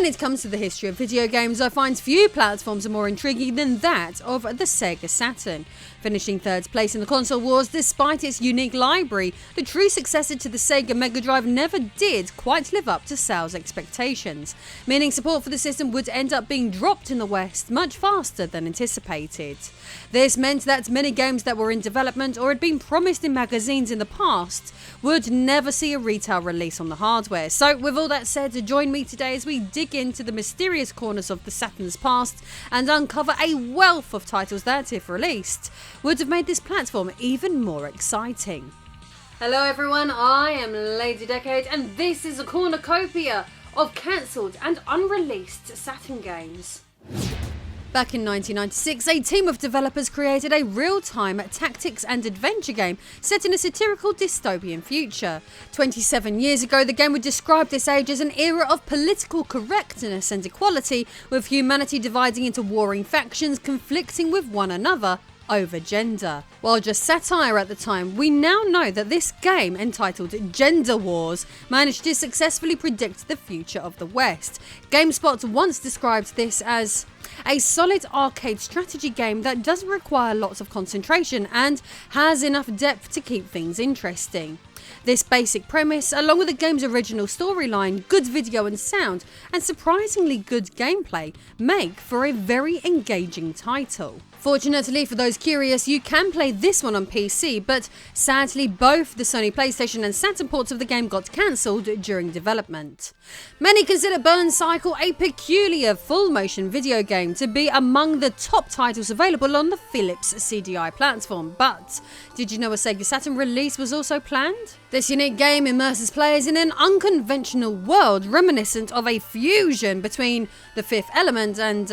When it comes to the history of video games, I find few platforms are more intriguing than that of the Sega Saturn. Finishing third place in the console wars despite its unique library, the true successor to the Sega Mega Drive never did quite live up to sales expectations, meaning support for the system would end up being dropped in the West much faster than anticipated. This meant that many games that were in development or had been promised in magazines in the past would never see a retail release on the hardware. So with all that said, join me today as we dig into the mysterious corners of the Saturn's past and uncover a wealth of titles that, if released, would have made this platform even more exciting. Hello everyone, I am Lady Decade and this is a cornucopia of cancelled and unreleased Saturn games. Back in 1996, a team of developers created a real-time tactics and adventure game set in a satirical dystopian future. 27 years ago, the game would describe this age as an era of political correctness and equality, with humanity dividing into warring factions conflicting with one another over gender. While just satire at the time, we now know that this game, entitled Gender Wars, managed to successfully predict the future of the West. GameSpot once described this as a solid arcade strategy game that doesn't require lots of concentration and has enough depth to keep things interesting. This basic premise, along with the game's original storyline, good video and sound, and surprisingly good gameplay, make for a very engaging title. Fortunately for those curious, you can play this one on PC, but sadly both the Sony PlayStation and Saturn ports of the game got cancelled during development. Many consider Burn Cycle a peculiar full-motion video game to be among the top titles available on the Philips CDI platform, but did you know a Sega Saturn release was also planned? This unique game immerses players in an unconventional world reminiscent of a fusion between The Fifth Element and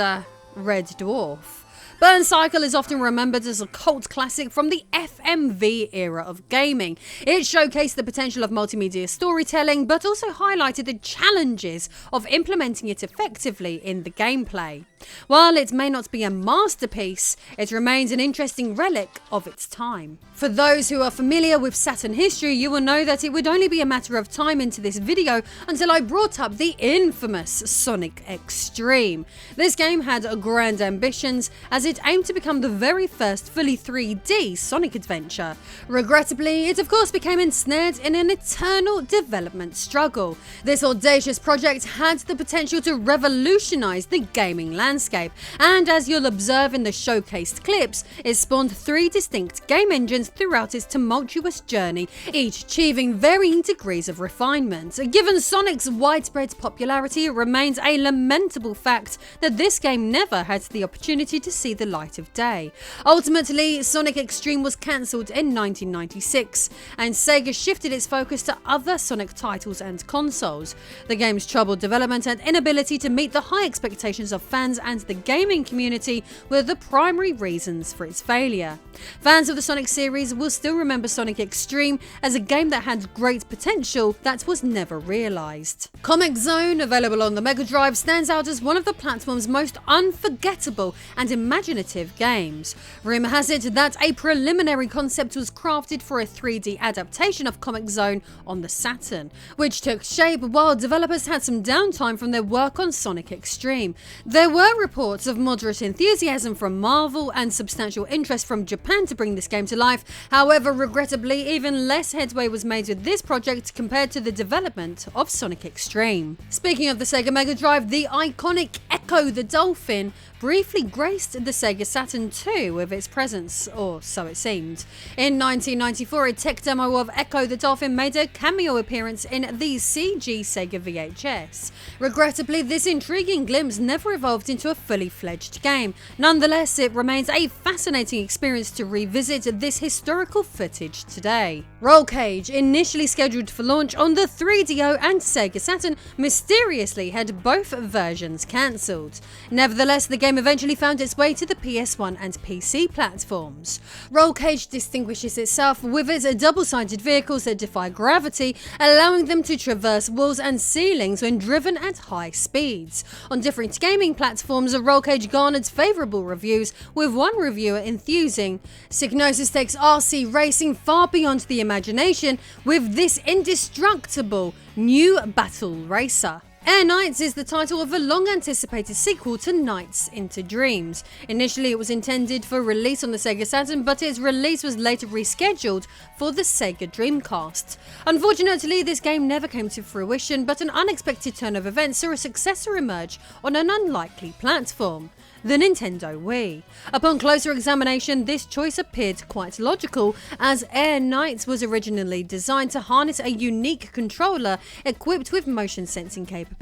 Red Dwarf. Burn Cycle is often remembered as a cult classic from the FMV era of gaming. It showcased the potential of multimedia storytelling, but also highlighted the challenges of implementing it effectively in the gameplay. While it may not be a masterpiece, it remains an interesting relic of its time. For those who are familiar with Saturn history, you will know that it would only be a matter of time into this video until I brought up the infamous Sonic X-treme. This game had grand ambitions as it aimed to become the very first fully 3D Sonic adventure. Regrettably, it of course became ensnared in an eternal development struggle. This audacious project had the potential to revolutionize the gaming landscape, and as you'll observe in the showcased clips, it spawned 3 distinct game engines throughout its tumultuous journey, each achieving varying degrees of refinement. Given Sonic's widespread popularity, it remains a lamentable fact that this game never had the opportunity to see the light of day. Ultimately, Sonic X-treme was cancelled in 1996, and Sega shifted its focus to other Sonic titles and consoles. The game's troubled development and inability to meet the high expectations of fans and the gaming community were the primary reasons for its failure. Fans of the Sonic series will still remember Sonic X-treme as a game that had great potential that was never realised. Comix Zone, available on the Mega Drive, stands out as one of the platform's most unforgettable and imaginative games. Rumour has it that a preliminary concept was crafted for a 3D adaptation of Comix Zone on the Saturn, which took shape while developers had some downtime from their work on Sonic X-treme. There were reports of moderate enthusiasm from Marvel and substantial interest from Japan to bring this game to life. However, regrettably, even less headway was made with this project compared to the development of Sonic X-treme. Speaking of the Sega Mega Drive, the iconic Echo the Dolphin briefly graced the Sega Saturn II with its presence, or so it seemed. In 1994, a tech demo of Echo the Dolphin made a cameo appearance in the CG Sega VHS. Regrettably, this intriguing glimpse never evolved into a fully fledged game. Nonetheless, it remains a fascinating experience to revisit this historical footage today. Roll Cage, initially scheduled for launch on the 3DO and Sega Saturn, mysteriously had both versions cancelled. Nevertheless, the game eventually found its way to the PS1 and PC platforms. Roll Cage distinguishes itself with its double-sided vehicles that defy gravity, allowing them to traverse walls and ceilings when driven at high speeds. On different gaming platforms, Roll Cage garnered favourable reviews, with one reviewer enthusing, "Psygnosis takes RC racing far beyond the imagination with this indestructible new battle racer." Air Nights is the title of a long-anticipated sequel to Nights into Dreams. Initially, it was intended for release on the Sega Saturn, but its release was later rescheduled for the Sega Dreamcast. Unfortunately, this game never came to fruition, but an unexpected turn of events saw a successor emerge on an unlikely platform: the Nintendo Wii. Upon closer examination, this choice appeared quite logical, as Air Nights was originally designed to harness a unique controller equipped with motion sensing capabilities.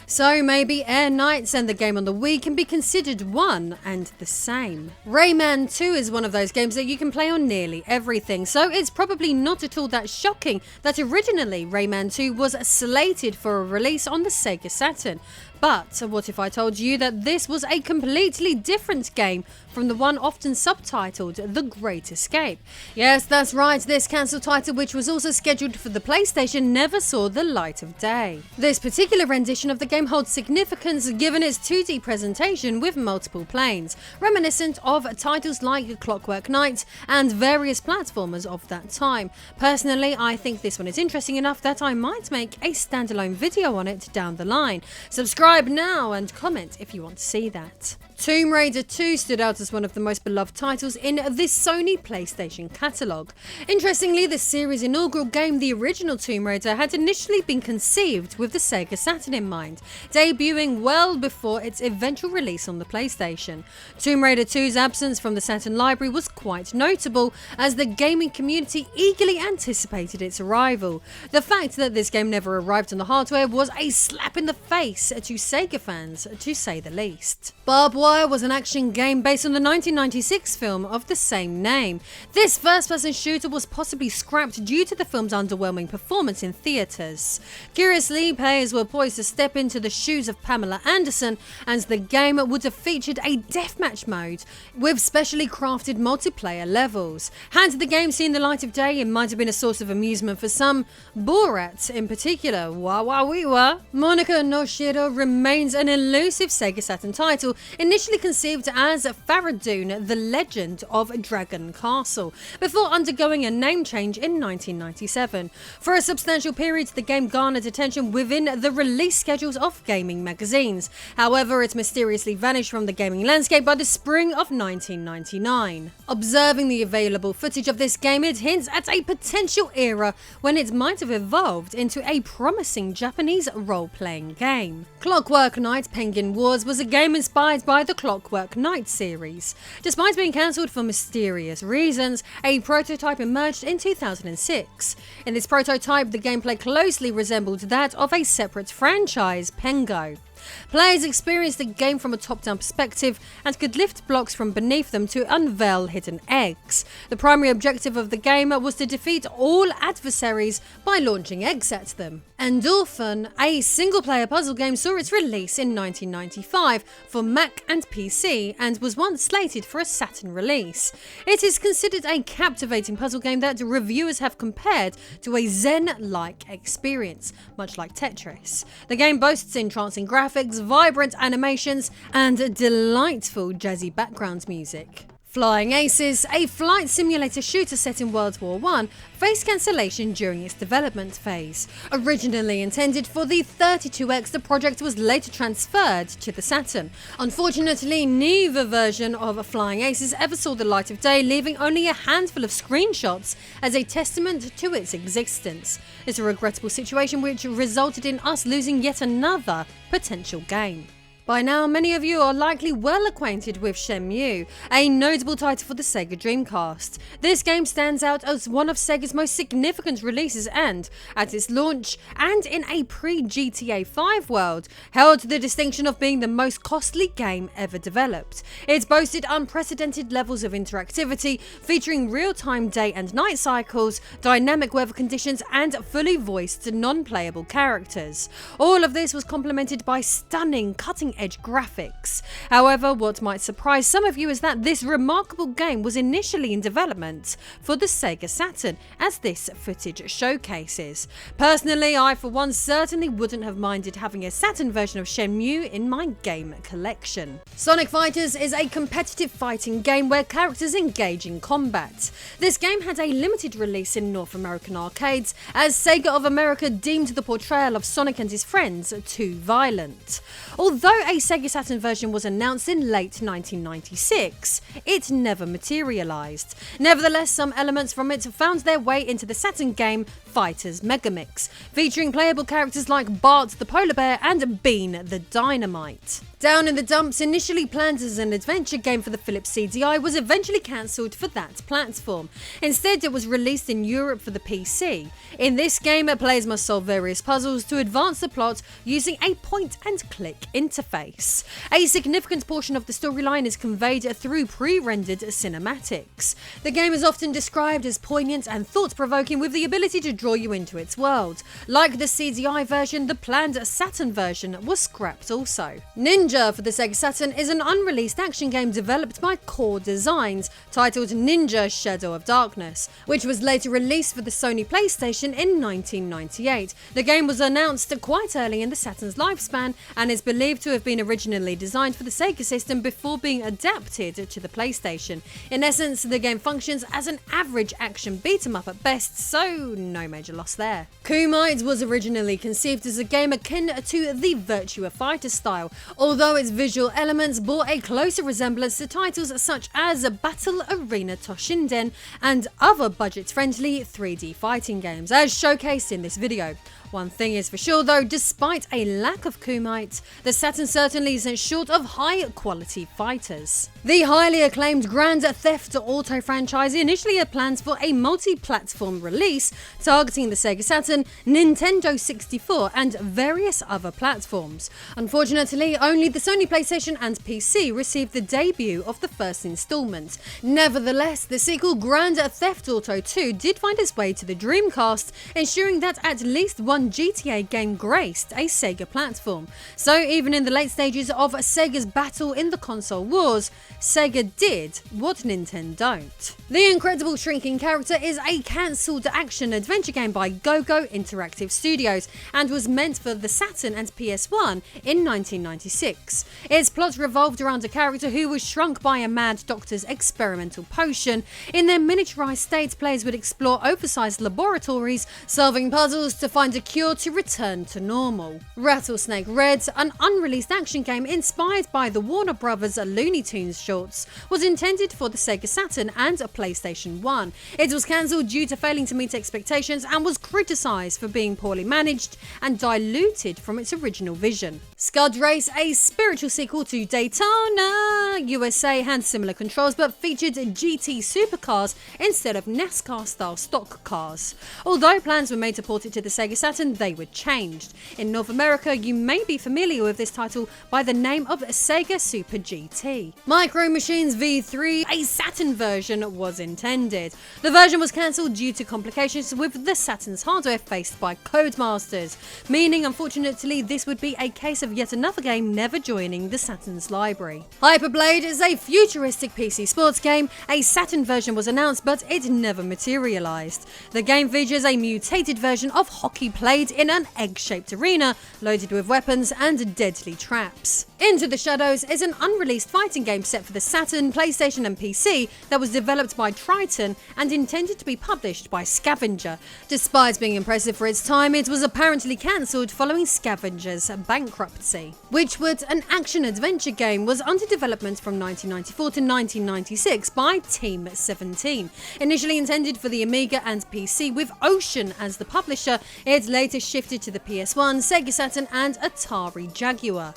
So maybe Air Nights and the game on the Wii can be considered one and the same. Rayman 2 is one of those games that you can play on nearly everything, so it's probably not at all that shocking that originally Rayman 2 was slated for a release on the Sega Saturn. But what if I told you that this was a completely different game from the one often subtitled The Great Escape? Yes, that's right, this cancelled title, which was also scheduled for the PlayStation, never saw the light of day. This particular rendition of the game holds significance given its 2D presentation with multiple planes, reminiscent of titles like Clockwork Knight and various platformers of that time. Personally, I think this one is interesting enough that I might make a standalone video on it down the line. Subscribe now and comment if you want to see that. Tomb Raider 2 stood out as one of the most beloved titles in this Sony PlayStation catalogue. Interestingly, the series' inaugural game, the original Tomb Raider, had initially been conceived with the Sega Saturn in mind, debuting well before its eventual release on the PlayStation. Tomb Raider 2's absence from the Saturn library was quite notable, as the gaming community eagerly anticipated its arrival. The fact that this game never arrived on the hardware was a slap in the face to Sega fans, to say the least. Barbed Wire was an action game based on the 1996 film of the same name. This first-person shooter was possibly scrapped due to the film's underwhelming performance in theatres. Curiously, players were poised to step into the shoes of Pamela Anderson, and the game would have featured a deathmatch mode with specially crafted multiplayer levels. Had the game seen the light of day, it might have been a source of amusement for some, Borat in particular. Wah wah wee wah. Monica no Shiro remains an elusive Sega Saturn title, initially conceived as Faradun, the Legend of Dragon Castle, before undergoing a name change in 1997. For a substantial period, the game garnered attention within the release schedules of gaming magazines. However, it mysteriously vanished from the gaming landscape by the spring of 1999. Observing the available footage of this game, it hints at a potential era when it might have evolved into a promising Japanese role-playing game. Clockwork Knight Penguin Wars was a game inspired by the Clockwork Knight series. Despite being cancelled for mysterious reasons, a prototype emerged in 2006. In this prototype, the gameplay closely resembled that of a separate franchise, Pengo. Players experienced the game from a top-down perspective and could lift blocks from beneath them to unveil hidden eggs. The primary objective of the game was to defeat all adversaries by launching eggs at them. Endorphin, a single-player puzzle game, saw its release in 1995 for Mac and PC and was once slated for a Saturn release. It is considered a captivating puzzle game that reviewers have compared to a Zen-like experience, much like Tetris. The game boasts entrancing graphics, vibrant animations, and delightful jazzy background music. Flying Aces, a flight simulator shooter set in World War I, faced cancellation during its development phase. Originally intended for the 32X, the project was later transferred to the Saturn. Unfortunately, neither version of Flying Aces ever saw the light of day, leaving only a handful of screenshots as a testament to its existence. It's a regrettable situation which resulted in us losing yet another potential game. By now, many of you are likely well acquainted with Shenmue, a notable title for the Sega Dreamcast. This game stands out as one of Sega's most significant releases and, at its launch, and in a pre-GTA 5 world, held the distinction of being the most costly game ever developed. It boasted unprecedented levels of interactivity, featuring real-time day and night cycles, dynamic weather conditions, and fully voiced non-playable characters. All of this was complemented by stunning, cutting cutting-edge graphics. However, what might surprise some of you is that this remarkable game was initially in development for the Sega Saturn, as this footage showcases. Personally, I for one certainly wouldn't have minded having a Saturn version of Shenmue in my game collection. Sonic Fighters is a competitive fighting game where characters engage in combat. This game had a limited release in North American arcades, as Sega of America deemed the portrayal of Sonic and his friends too violent. Although a Sega Saturn version was announced in late 1996, it never materialised. Nevertheless, some elements from it found their way into the Saturn game Fighters Megamix, featuring playable characters like Bart the Polar Bear and Bean the Dynamite. Down in the Dumps, initially planned as an adventure game for the Philips CDI, was eventually cancelled for that platform. Instead, it was released in Europe for the PC. In this game, players must solve various puzzles to advance the plot using a point-and-click interface. A significant portion of the storyline is conveyed through pre-rendered cinematics. The game is often described as poignant and thought-provoking, with the ability to draw you into its world. Like the CDI version, the planned Saturn version was scrapped also. Ninja for the Sega Saturn is an unreleased action game developed by Core Designs, titled Ninja Shadow of Darkness, which was later released for the Sony PlayStation in 1998. The game was announced quite early in the Saturn's lifespan and is believed to have been originally designed for the Sega system before being adapted to the PlayStation. In essence, the game functions as an average action beat-em-up at best, so no major loss there. Kumite was originally conceived as a game akin to the Virtua Fighter style, although its visual elements bore a closer resemblance to titles such as Battle Arena Toshinden and other budget-friendly 3D fighting games, as showcased in this video. One thing is for sure though, despite a lack of Kumite, the Saturn certainly isn't short of high-quality fighters. The highly acclaimed Grand Theft Auto franchise initially had plans for a multi-platform release targeting the Sega Saturn, Nintendo 64 and various other platforms. Unfortunately, only the Sony PlayStation and PC received the debut of the first installment. Nevertheless, the sequel Grand Theft Auto 2 did find its way to the Dreamcast, ensuring that at least one GTA game graced a Sega platform. So even in the late stages of Sega's battle in the console wars, Sega did what Nintendo don't. The Incredible Shrinking Character is a cancelled action-adventure game by GoGo Interactive Studios and was meant for the Saturn and PS1 in 1996. Its plot revolved around a character who was shrunk by a mad doctor's experimental potion. In their miniaturized state, players would explore oversized laboratories, solving puzzles to find a cure to return to normal. Rattlesnake Red, an unreleased action game inspired by the Warner Brothers Looney Tunes shorts, was intended for the Sega Saturn and PlayStation 1. It was cancelled due to failing to meet expectations and was criticised for being poorly managed and diluted from its original vision. Scud Race, a spiritual sequel to Daytona USA, had similar controls but featured GT supercars instead of NASCAR-style stock cars. Although plans were made to port it to the Sega Saturn, they were changed. In North America, you may be familiar with this title by the name of Sega Super GT. Micro Machines V3, a Saturn version, was intended. The version was cancelled due to complications with the Saturn's hardware faced by Codemasters, meaning unfortunately this would be a case of yet another game never joining the Saturn's library. Hyperblade is a futuristic PC sports game. A Saturn version was announced but it never materialised. The game features a mutated version of hockey played in an egg-shaped arena loaded with weapons and deadly traps. Into the Shadows is an unreleased fighting game set for the Saturn, PlayStation and PC that was developed by Triton and intended to be published by Scavenger. Despite being impressive for its time, it was apparently cancelled following Scavenger's bankruptcy. Witchwood, an action-adventure game, was under development from 1994 to 1996 by Team 17. Initially intended for the Amiga and PC with Ocean as the publisher, it later shifted to the PS1, Sega Saturn and Atari Jaguar.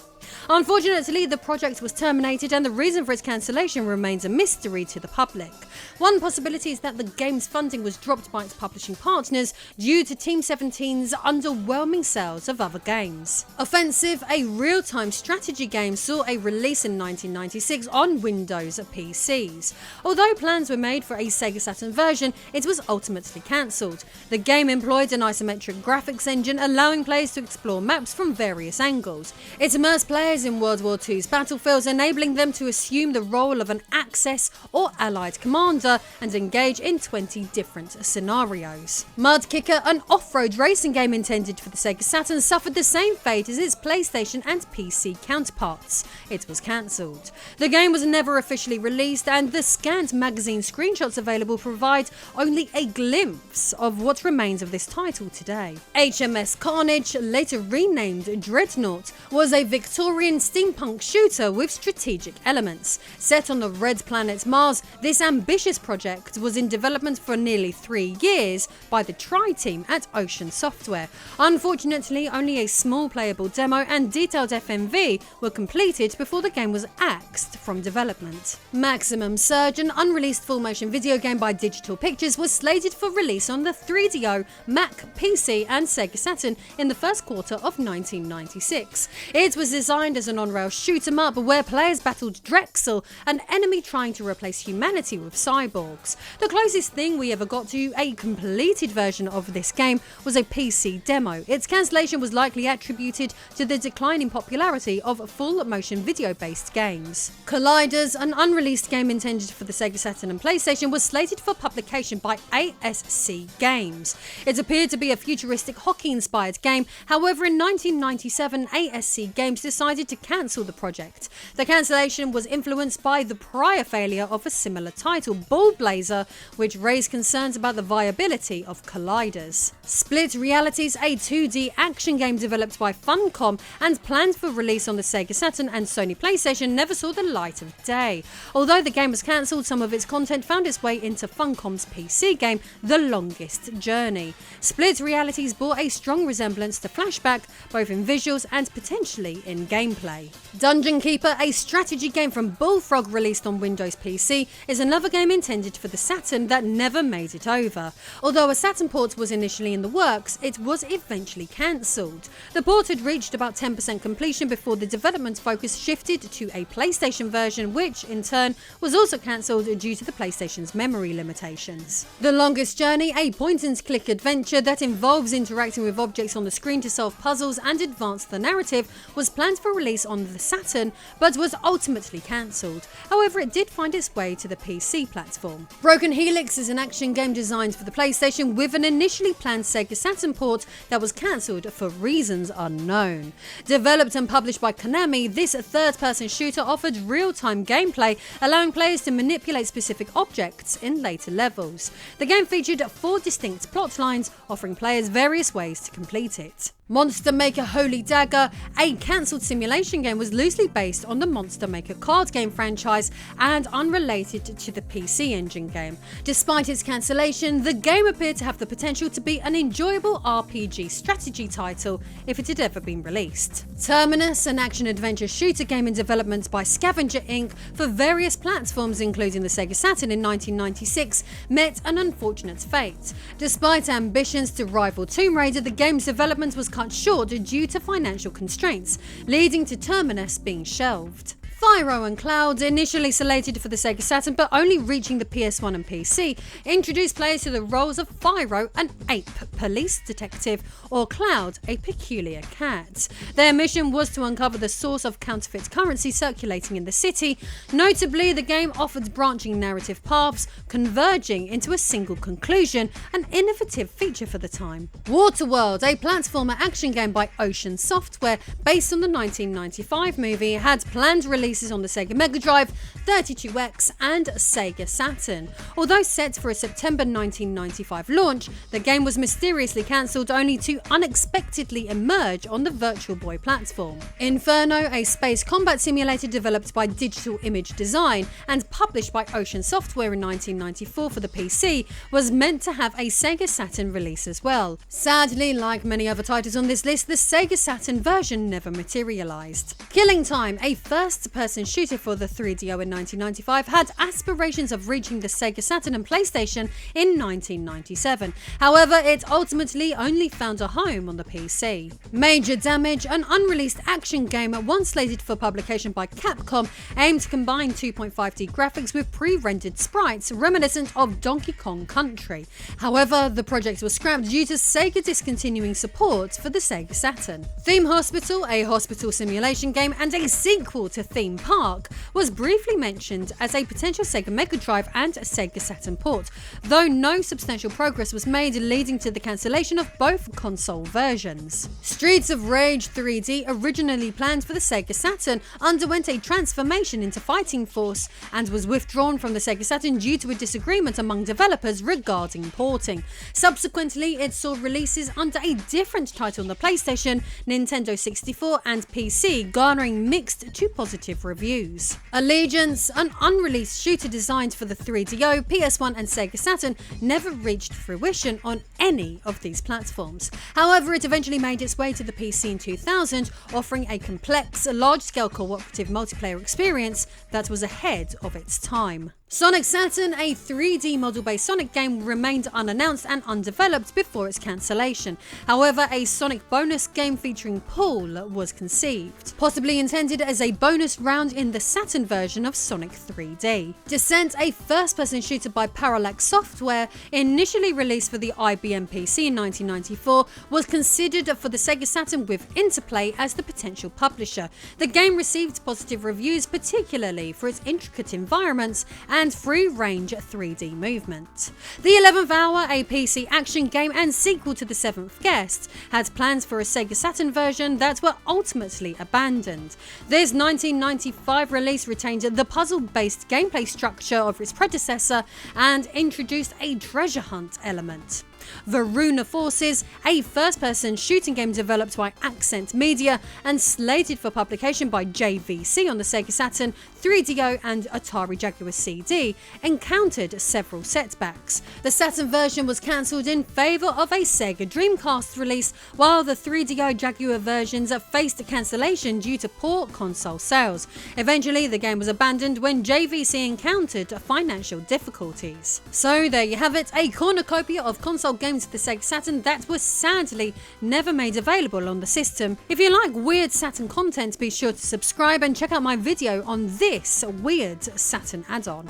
Unfortunately, the project was terminated and the reason for its cancellation remains a mystery to the public. One possibility is that the game's funding was dropped by its publishing partners due to Team 17's underwhelming sales of other games. Offensive, a real-time strategy game, saw a release in 1996 on Windows PCs. Although plans were made for a Sega Saturn version, it was ultimately cancelled. The game employed an isometric graphics engine, allowing players to explore maps from various angles. It immersed players in World War II's battlefields, enabling them to assume the role of an Axis or Allied commander and engage in 20 different scenarios. Mud Kicker, an off-road racing game intended for the Sega Saturn, suffered the same fate as its PlayStation and PC counterparts. It was cancelled. The game was never officially released, and the scant magazine screenshots available provide only a glimpse of what remains of this title today. HMS Carnage, later renamed Dreadnought, was a Victorian steampunk shooter with strategic elements. Set on the red planet Mars, this ambitious project was in development for nearly 3 years by the Tri-team at Ocean Software. Unfortunately, only a small playable demo and detailed FMV were completed before the game was axed from development. Maximum Surge, an unreleased full-motion video game by Digital Pictures, was slated for release on the 3DO, Mac, PC and Sega Saturn in the first quarter of 1996. It was designed as an on-rail shoot-em-up where players battled Drexel, an enemy trying to replace humanity with cyborgs. The closest thing we ever got to a completed version of this game was a PC demo. Its cancellation was likely attributed to the decline in popularity of full-motion video-based games. Colliders, an unreleased game intended for the Sega Saturn and PlayStation, was slated for publication by ASC Games. It appeared to be a futuristic hockey-inspired game. However, in 1997, ASC Games decided to cancel the project. The cancellation was influenced by the prior failure of a similar title, Ball Blazer, which raised concerns about the viability of Colliders. Split Realities, a 2D action game developed by Funcom and planned for release on the Sega Saturn and Sony PlayStation, never saw the light of day. Although the game was cancelled, some of its content found its way into Funcom's PC game, The Longest Journey. Split Realities bore a strong resemblance to Flashback, both in visuals and potentially in gameplay. Dungeon Keeper, a strategy game from Bullfrog released on Windows PC, is another game intended for the Saturn that never made it over. Although a Saturn port was initially in the works, it was eventually cancelled. The port had reached about 10% completion before the development focus shifted to a PlayStation version, which in turn was also cancelled due to the PlayStation's memory limitations. The Longest Journey, a point-and-click adventure that involves interacting with objects on the screen to solve puzzles and advance the narrative, was planned for release on the Saturn but was ultimately cancelled. However, it did find its way to the PC platform. Broken Helix is an action game designed for the PlayStation with an initially planned Sega Saturn port that was cancelled for reasons unknown. Developed and published by Konami, this third-person shooter offered real-time gameplay, allowing players to manipulate specific objects in later levels. The game featured 4 distinct plot lines, offering players various ways to complete it. Monster Maker Holy Dagger, a cancelled simulation game, was loosely based on the Monster Maker card game franchise and unrelated to the PC Engine game. Despite its cancellation, the game appeared to have the potential to be an enjoyable RPG strategy title if it had ever been released. Terminus, an action-adventure shooter game in development by Scavenger Inc. for various platforms including the Sega Saturn in 1996, met an unfortunate fate. Despite ambitions to rival Tomb Raider, the game's development was cut short due to financial constraints, leading to Terminus being shelved. Fyro and Cloud, initially slated for the Sega Saturn but only reaching the PS1 and PC, introduced players to the roles of Fyro, an ape police detective, or Cloud, a peculiar cat. Their mission was to uncover the source of counterfeit currency circulating in the city. Notably, the game offered branching narrative paths converging into a single conclusion, an innovative feature for the time. Waterworld, a platformer action game by Ocean Software based on the 1995 movie, had planned releases on the Sega Mega Drive, 32X and Sega Saturn. Although set for a September 1995 launch, the game was mysteriously cancelled only to unexpectedly emerge on the Virtual Boy platform. Inferno, a space combat simulator developed by Digital Image Design and published by Ocean Software in 1994 for the PC, was meant to have a Sega Saturn release as well. Sadly, like many other titles on this list, the Sega Saturn version never materialised. Killing Time, a first third-person shooter for the 3DO in 1995, had aspirations of reaching the Sega Saturn and PlayStation in 1997. However, it ultimately only found a home on the PC. Major Damage, an unreleased action game once slated for publication by Capcom, aimed to combine 2.5D graphics with pre-rendered sprites reminiscent of Donkey Kong Country. However, the project was scrapped due to Sega discontinuing support for the Sega Saturn. Theme Hospital, a hospital simulation game and a sequel to Theme Park, was briefly mentioned as a potential Sega Mega Drive and Sega Saturn port, though no substantial progress was made, leading to the cancellation of both console versions. Streets of Rage 3D, originally planned for the Sega Saturn, underwent a transformation into Fighting Force and was withdrawn from the Sega Saturn due to a disagreement among developers regarding porting. Subsequently, it saw releases under a different title on the PlayStation, Nintendo 64 and PC, garnering mixed to positive reviews. Allegiance, an unreleased shooter designed for the 3DO, PS1 and Sega Saturn, never reached fruition on any of these platforms. However, it eventually made its way to the PC in 2000, offering a complex, large-scale cooperative multiplayer experience that was ahead of its time. Sonic Saturn, a 3D model-based Sonic game, remained unannounced and undeveloped before its cancellation. However, a Sonic bonus game featuring Paul was conceived, possibly intended as a bonus round in the Saturn version of Sonic 3D. Descent, a first-person shooter by Parallax Software, initially released for the IBM PC in 1994, was considered for the Sega Saturn with Interplay as the potential publisher. The game received positive reviews, particularly for its intricate environments and free-range 3D movement. The 11th Hour, a PC action game and sequel to The Seventh Guest, had plans for a Sega Saturn version that were ultimately abandoned. This 1995 release retained the puzzle-based gameplay structure of its predecessor and introduced a treasure hunt element. Varuna Forces, a first-person shooting game developed by Accent Media and slated for publication by JVC on the Sega Saturn, 3DO and Atari Jaguar CD, encountered several setbacks. The Saturn version was cancelled in favour of a Sega Dreamcast release, while the 3DO Jaguar versions faced cancellation due to poor console sales. Eventually, the game was abandoned when JVC encountered financial difficulties. So there you have it, a cornucopia of console games for the Sega Saturn that were sadly never made available on the system. If you like weird Saturn content, be sure to subscribe and check out my video on this weird Saturn add-on.